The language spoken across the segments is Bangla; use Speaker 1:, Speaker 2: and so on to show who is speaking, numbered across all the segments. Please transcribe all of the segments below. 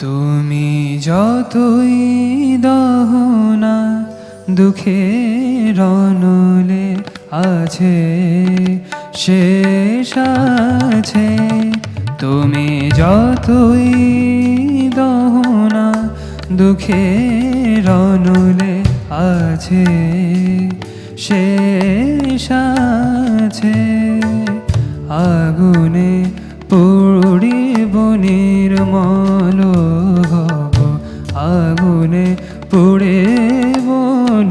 Speaker 1: তুমি যতই দহনা দুঃখের অনলে আছে শেষ আছে, তুমি যতই দহনা দুঃখের অনলে আছে শেষ আছে, আগুনে পুড়িব নির্মল হব, আগুনে পুড়িব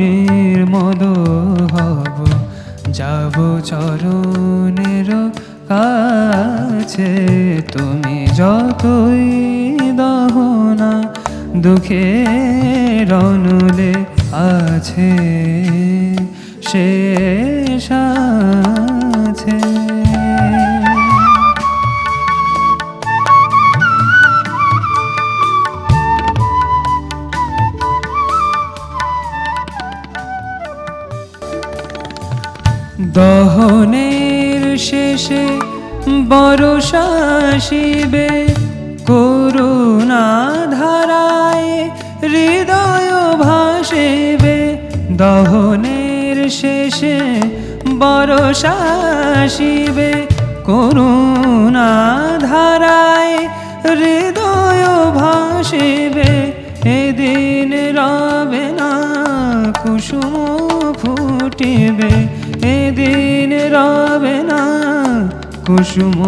Speaker 1: নির্মল হব, যাব চরণের কাছে। তুমি যতই দহনা দুঃখের অনলে আছে শেষ আছে। দহনের শেষে বর্ষা আসিবে, করুণা ধারায় হৃদয় ভাসিবে। দহনের শেষে বর্ষা আসিবে, করুণা ধারায় হৃদয় ভাসিবে। এদিন রবে না কুসুম ফুটিবে, এদিন রবে না কুসুম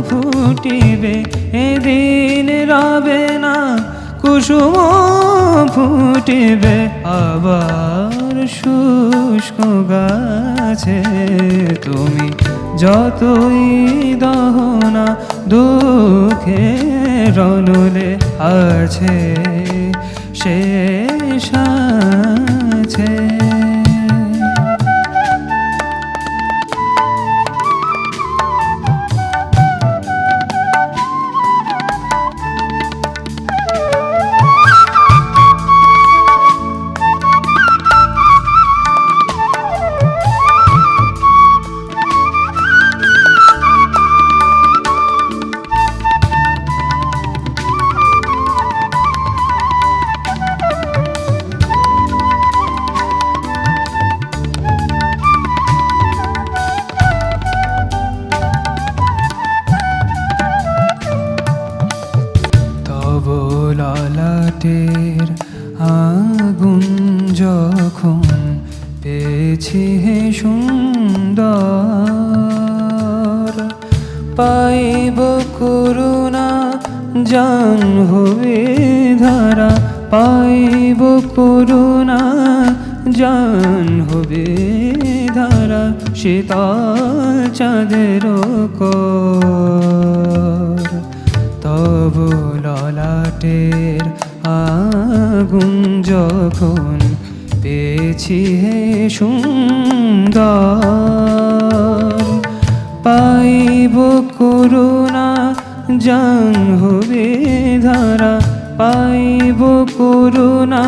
Speaker 1: ফুটিবে, এদিন রবে না কুসুম ফুটিবে। আবার শুষ্ক গাছে তুমি যতই দহনা দুঃখের অনলে আছে শেষ আছে। ললাটের আগুন যখন পেয়েছি হে সুন্দর, পাইব করুণা জান হবে ধারা, পাইব করুণা জান হবে ধারা। শীতল চাঁদের কর তব ললাটের আগুন যখন পেয়েছি হে সুন্দর, পাইব করুণা জান হবে ধারা, পাইব করুণা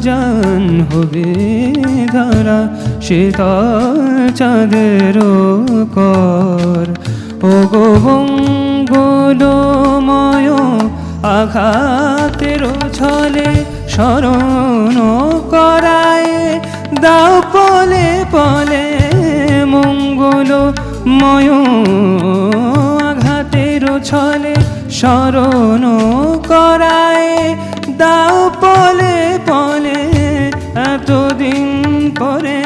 Speaker 1: জান হবে ধারা। শীতল চাঁদের কর ও গোবঙ্গলময় আঘাতের ছলে স্মরণ করায় দাও পলে পলে মঙ্গলময় আঘাতের ছলে স্মরণ করায় দাও পলে পলে। এতদিন পরে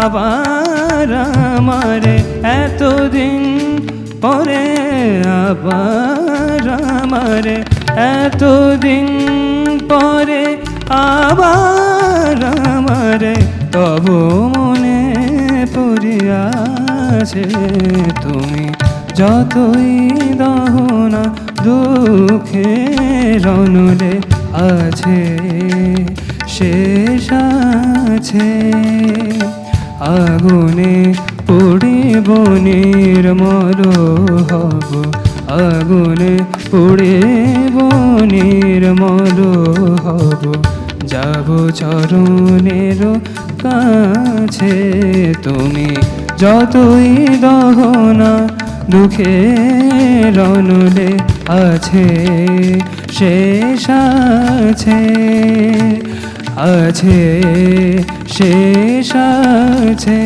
Speaker 1: আবার আমারে, এতদিন পরে আবার আমারে, এতদিন পরে আবার আমারে তব মনে পড়িয়াছে। তুমি যতই দহনা দুঃখের অনলে আছে আছে, শেষ আছে। আগুনে পুড়িব নির্মল হব, আগুনে পুড়িব নির্মল হব। যাব চরণের কাছে, তুমি যতই দহনা দুঃখের অনলে আছে, শেষ আছে, আছে, শেষ আছে।